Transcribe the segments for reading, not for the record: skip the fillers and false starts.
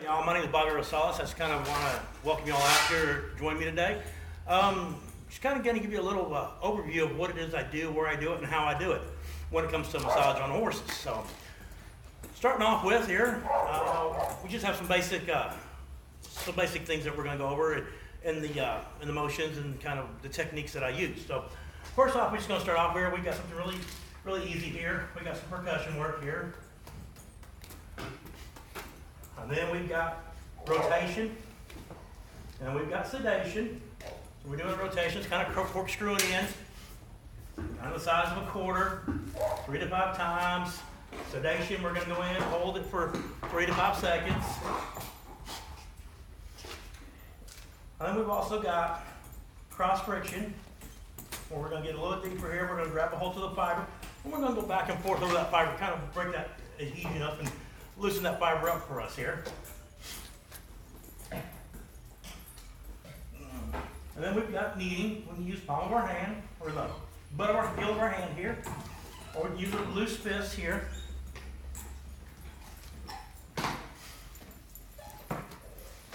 y'all. My name is Bobby Rosales. I just kind of want to welcome y'all out here to join me today. Just kind of going to give you a little overview of what it is I do, where I do it, and how I do it when it comes to massage on horses. So, starting off with here, we just have some basic things that we're going to go over in the motions and kind of the techniques that I use. So, first off, we're just going to start off here. We've got something really easy here. We got some percussion work here. And then we've got rotation, and we've got sedation. So we're doing rotations, kind of corkscrewing in, kind of the size of a quarter, 3 to 5 times. Sedation, we're going to go in, hold it for 3 to 5 seconds. And then we've also got cross friction, where we're going to get a little deeper here. We're going to grab a hold to the fiber, and we're going to go back and forth over that fiber, kind of break that adhesion up and loosen that fiber up for us here. And then we've got kneading. We can use palm of our hand, or the butt of our heel of our hand here, or we can use a loose fist here.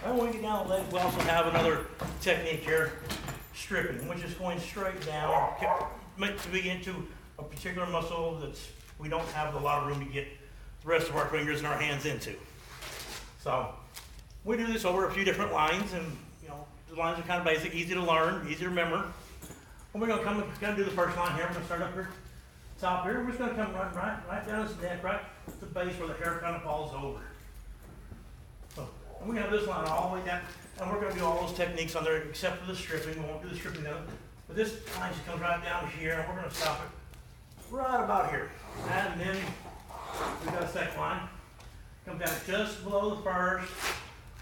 And when we get down the leg, we also have another technique here, stripping, which is going straight down to be into a particular muscle that's we don't have a lot of room to get the rest of our fingers and our hands into. So we do this over a few different lines, and the lines are kind of basic, easy to learn, easy to remember. And we're going to do the first line here. We're going to start up here, top here. We're just going to come right down his neck, right at the base where the hair kind of falls over. So we have this line all the way down, and we're going to do all those techniques on there except for the stripping. We won't do the stripping now, but this line just comes right down here, and we're going to stop it right about here. And then we've got a second line. Come down just below the first.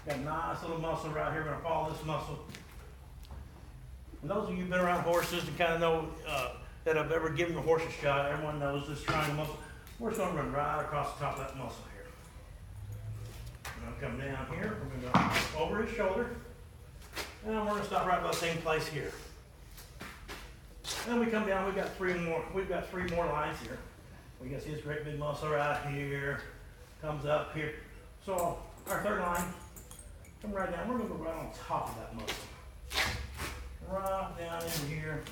Got a nice little muscle right here. We're going to follow this muscle. And those of you who've been around horses and kind of know that have ever given a horse a shot, everyone knows this triangle muscle. We're just going to run right across the top of that muscle here. We're going to come down here. We're going to go over his shoulder. And we're going to stop right by the same place here. And we come down. We've got three more lines here. We can see this great big muscle right here, comes up here. So our third line, come right down. We're going to go right on top of that muscle. Right down in here.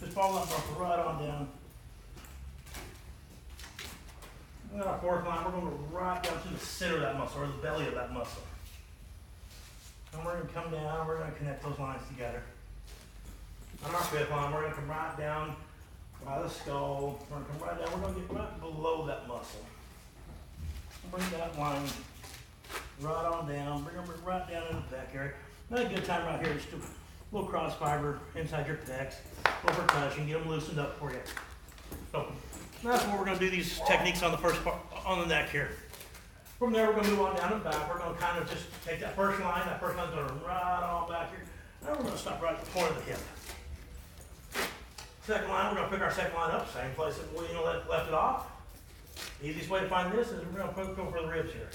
Just follow that muscle right on down. And then our fourth line, we're going to go right down to the center of that muscle, or the belly of that muscle. And we're going to come down, we're going to connect those lines together. On our fifth line, we're going to come right down by the skull. We're going to come right down. We're going to get right below that muscle. Bring that line right on down. Bring them right down in the back area. Another good time right here is to a little cross fiber inside your pecs, a little percussion, get them loosened up for you. So that's what we're going to do these techniques on the first part, on the neck here. From there, we're going to move on down the back. We're going to kind of just take that first line. That first line's going to run right on back here. Now we're going to stop right at the point of the hip. Second line, we're going to pick our second line up, same place that we left it off. The easiest way to find this is we're going to go for the ribs here.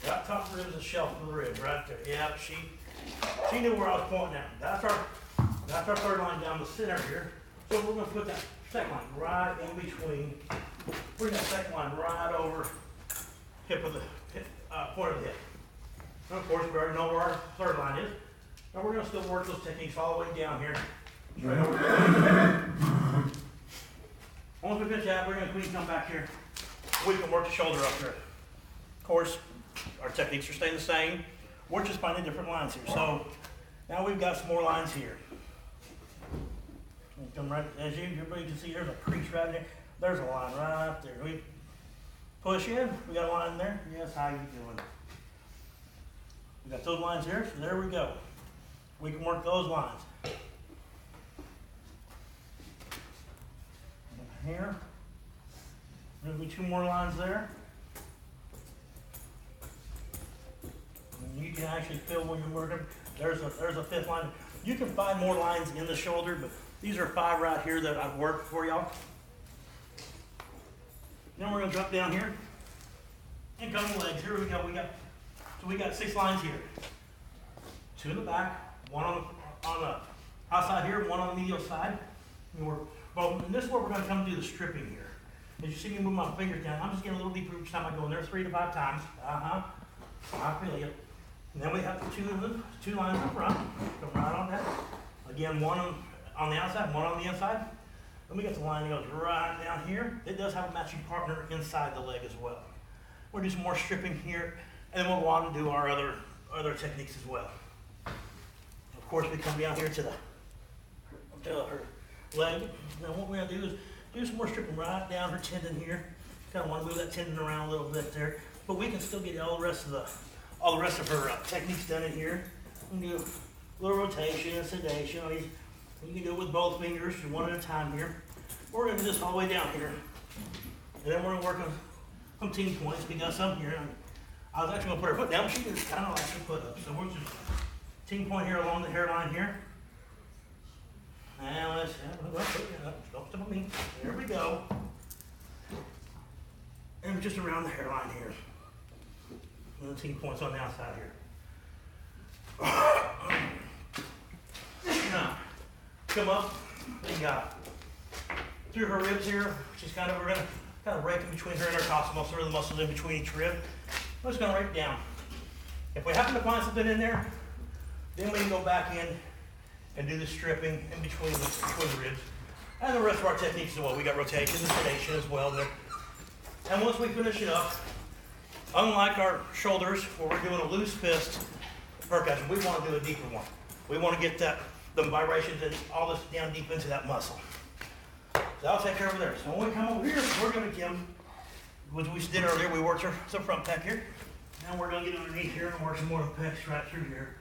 Right top of the ribs is the shelf of the ribs, right there. Yep, she knew where I was pointing at. That's our third line down the center here. So we're going to put that second line right in between. Bring that second line right over point of the hip. And of course, we already know where our third line is. Now we're going to still work those techniques all the way down here. Right over. Once we finish that, we can come back here. We can work the shoulder up here. Of course, our techniques are staying the same. We're just finding different lines here. So now we've got some more lines here. Come right, as everybody can see, there's a crease right there. There's a line right there. We push in. We got a line there. Yes, how you doing? We got those lines here. So there we go. We can work those lines. Here. There'll be 2 more lines there. And you can actually feel when you're working. There's a fifth line. You can find more lines in the shoulder, but these are 5 right here that I've worked for y'all. Then we're going to drop down here and come to the legs. Here we go. We got 6 lines here. 2 in the back, 1 on the outside here, 1 on the medial side. And this is where we're going to come do the stripping here. As you see me move my fingers down, I'm just getting a little deeper each time I go in there, 3 to 5 times. I feel you. And then we have the two lines up front. Come right on that. Again, one on the outside, one on the inside. Then we got the line that goes right down here. It does have a matching partner inside the leg as well. We'll do some more stripping here, and then we'll go on and do our other techniques as well. Of course, we come down here to her leg. Now what we're gonna do is do some more stripping right down her tendon here. Kind of want to move that tendon around a little bit there, but we can still get all the rest of her techniques done in here. We can do a little rotation, sedation. You can do it with both fingers, one at a time here. We're gonna do this all the way down here, and then we're gonna work on some team points. We got some here. I was actually gonna put her foot down, but she did kind of like her foot up. So we're just team point here along the hairline here. And let's don't step on me. There we go. And just around the hairline here. And the team points on the outside here. Now, come up. We got through her ribs here. We're gonna kind of rake in between her intercostal muscle, or the muscles in between each rib. We're just gonna rake down. If we happen to find something in there, then we can go back in and do the stripping in between the ribs. And the rest of our techniques as well. We got rotation and sedation as well there. And once we finish it up, unlike our shoulders where we're doing a loose fist percussion, we want to do a deeper one. We want to get the vibrations and all this down deep into that muscle. So I'll take care of there. So when we come over here, we're going to give, which we did earlier, we worked some front pec here. Now we're going to get underneath here and work some more pecs right through here.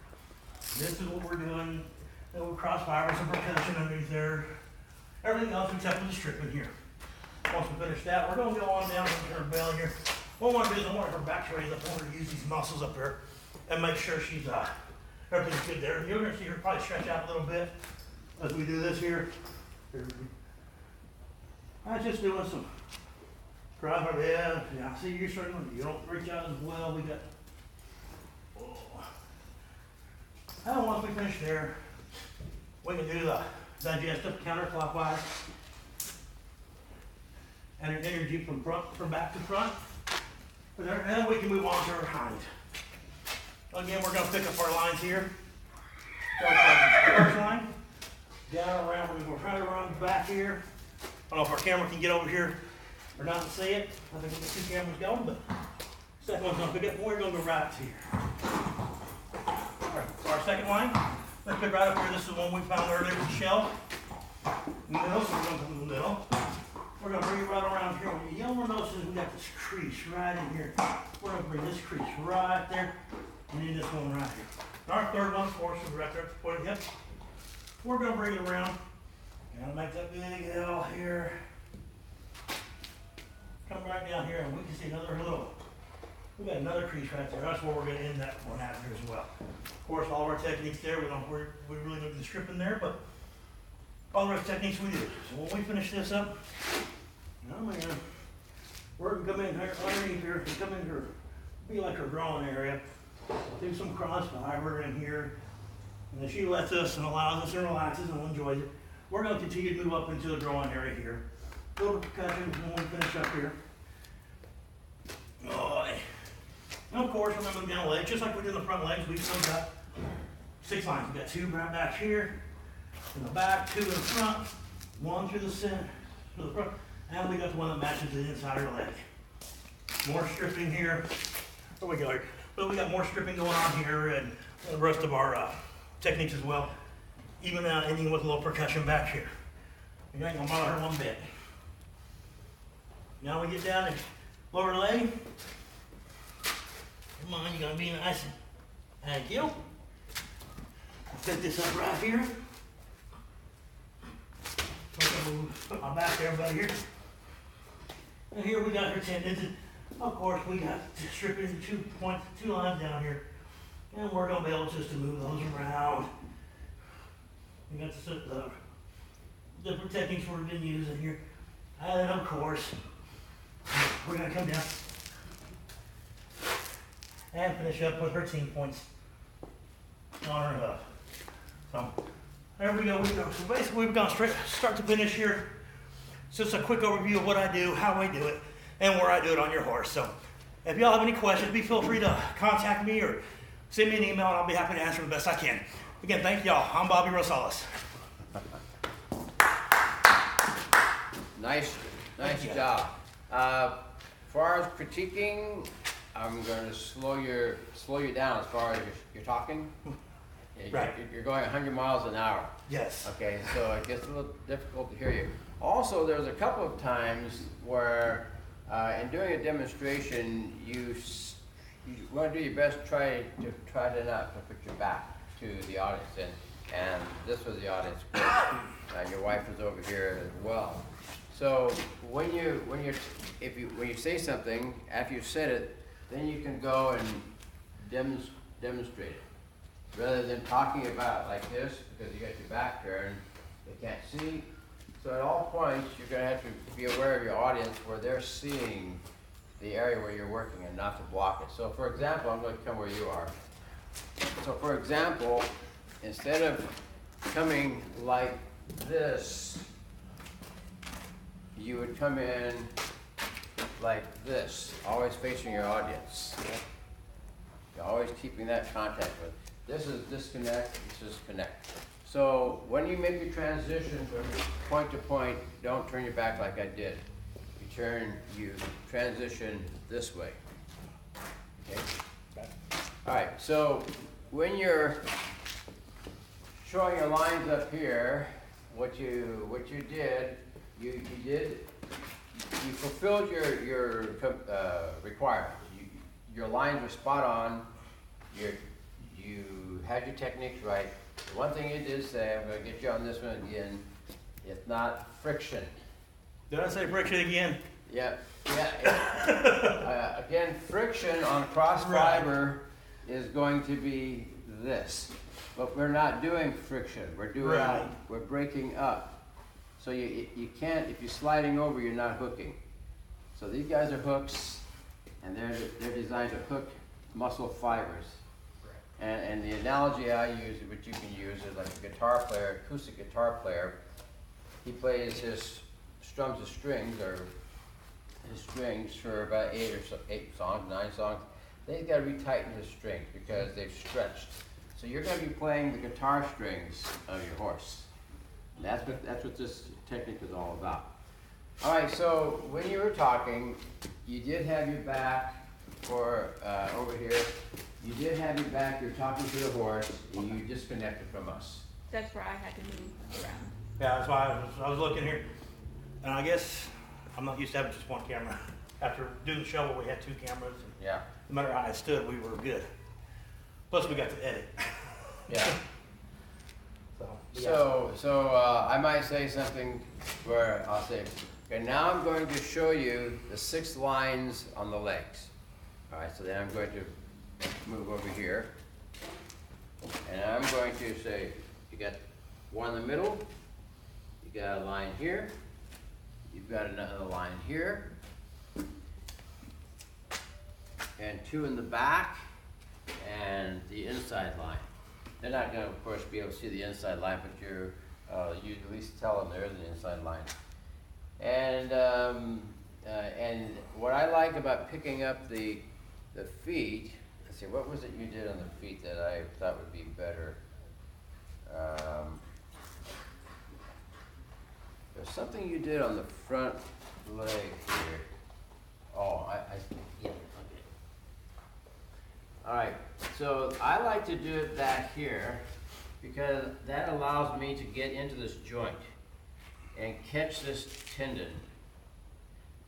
This is what we're doing. Then we'll cross fibers and percussion underneath there. Everything else except for the stripping here. Once we finish that, we're going to go on down into her belly here. What I want to do is I want her back to raise up. I want her to use these muscles up there and make sure she's everything's good there. You're going to see her probably stretch out a little bit as we do this here. I'm just doing some cross her head. Yeah, I see you're struggling. You don't reach out as well. We got. And once we finish there, we can do the digestive counterclockwise. And an energy from back to front. And then we can move on to our hind. Again, we're going to pick up our lines here. Start from the first line, down around, we're going to try to run back here. I don't know if our camera can get over here or not to see it. I think the two cameras going, but second one's going to pick up, and we're going to go right to here. All right, so our second line, let's pick right up here. This is the one we found earlier with the shell. Middle, so we're going to come to the middle. We're going to bring it right around here. When you yell, notice we got this crease right in here. We're going to bring this crease right there, and then this one right here. And our third one, of course, is right there at the point of the hip. We're going to bring it around and make that big L here. Come right down here, and we can see another little. We got another crease right there. That's where we're going to end that one out here as well. Of course, all of our techniques there. We really don't do the stripping there, but all the rest of the techniques we do. So when we finish this up, we're going to come in here underneath here, come in here, be like her drawing area, do some cross fiber in here, and then she lets us and allows us and relaxes and enjoys it. We're going to continue to move up into the drawing area here. A little percussion when we finish up here. Oh, and of course, we're going to move down the legs, just like we did in the front legs. We've still got 6 lines. We've got 2 right back here, in the back, 2 in the front, 1 through the center, to the front, and we got the one that matches the inside of her leg. More stripping here. There we go. But we got more stripping going on here, and the rest of our techniques as well. Even ending with a little percussion back here. You ain't gonna bother her one bit. Now we get down to lower leg. Come on, you're gonna be nice. Thank you. Set this up right here. Put my back there, buddy, here. And here we got her tendons. And of course, we got to strip into 2 points, 2 lines down here. And we're gonna be able just to move those around. We got the different techniques we've been using here. And then of course, we're gonna come down and finish up with her team points on her hoof. So there we go. So basically we've gone start to finish here. It's just a quick overview of what I do, how I do it, and where I do it on your horse. So If y'all have any questions, be feel free to contact me or send me an email, and I'll be happy to answer the best I can. Again, thank y'all. I'm Bobby Rosales. Nice job. As far as critiquing, I'm going to slow you down as far as you're talking. Right. You're going 100 miles an hour. Yes. Okay, so it gets a little difficult to hear you. Also, there's a couple of times where in doing a demonstration, you want to do your best try to not to put your back to the audience, and this was the audience. Your wife was over here as well. So when you say something after you've said it, then you can go and demonstrate it, rather than talking about it like this, because you got your back turned, they can't see. So at all points, you're going to have to be aware of your audience where they're seeing the area where you're working and not to block it. So for example, I'm going to come where you are. So for example, instead of coming like this, you would come in like this, always facing your audience. You're always keeping that contact with. This is disconnect, this is connect. So when you make your transition from point to point, don't turn your back like I did. You transition this way. Okay? All right, so when you're showing your lines up here, what you did, you fulfilled your requirements. Your lines were spot on. You had your techniques right. The one thing you did say, I'm going to get you on this one again, it's not friction. Did I say friction again? Yeah. Again, friction on cross fiber is going to be this, but we're not doing friction. We're breaking up. So you can't, if you're sliding over, you're not hooking. So these guys are hooks, and they're designed to hook muscle fibers. And the analogy I use, which you can use, is like a guitar player, acoustic guitar player. He plays strums of strings, or his strings for about 8 songs, 9 songs. Then he's got to retighten his strings because they've stretched. So you're going to be playing the guitar strings of your horse. And that's what this technique is all about. All right, so when you were talking, you did have your back for over here. You did have your back, you're talking to the horse, and you disconnected from us. That's where I had to move around. Yeah, that's why I was looking here. And I guess I'm not used to having just one camera. After doing the shovel, we had 2 cameras. And Yeah. no matter how I stood, we were good. Plus, we got to edit. Yeah. So, So I might say something where I'll say, okay, now I'm going to show you the 6 lines on the legs. All right, so then I'm going to move over here, and I'm going to say, you got one in the middle, you got a line here, you've got another line here, and 2 in the back, and the inside line. They're not going to, of course, be able to see the inside line, but you at least tell them there is an inside line. And what I like about picking up the feet, let's see, what was it you did on the feet that I thought would be better? There's something you did on the front leg here. Oh, yeah, okay. All right, so I like to do it back here because that allows me to get into this joint and catch this tendon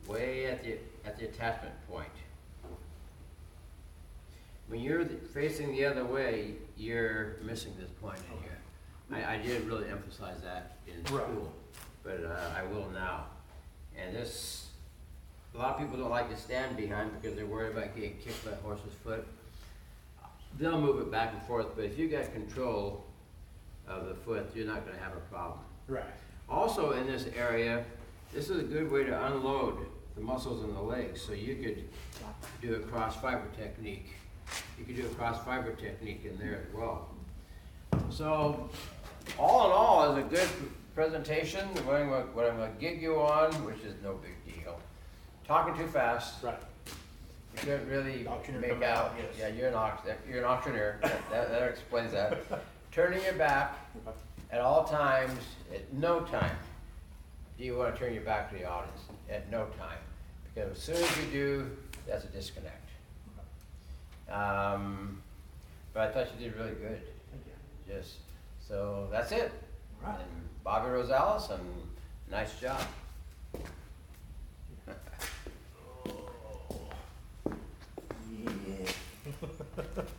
way at the attachment point. When you're facing the other way, you're missing this point in here. I did really emphasize that in school, but I will now. And this, a lot of people don't like to stand behind because they're worried about getting kicked by a horse's foot. They'll move it back and forth, but if you got control of the foot, you're not going to have a problem. right. Also in this area, this is a good way to unload the muscles in the legs. So you could do a cross fiber technique. You could do a cross fiber technique in there as well. So all in all, it's a good presentation. What I'm going to gig you on, which is no big deal. Talking too fast. Right. couldn't really Auctioneer make come out. out, yes. Yeah, you're an auctioneer. That explains that. Turning your back at all times, at no time, do you want to turn your back to the audience? At no time. Because as soon as you do, that's a disconnect. But I thought you did really good. Thank you. Just, so that's it. Right. And Bobby Rosales, and nice job. Yeah.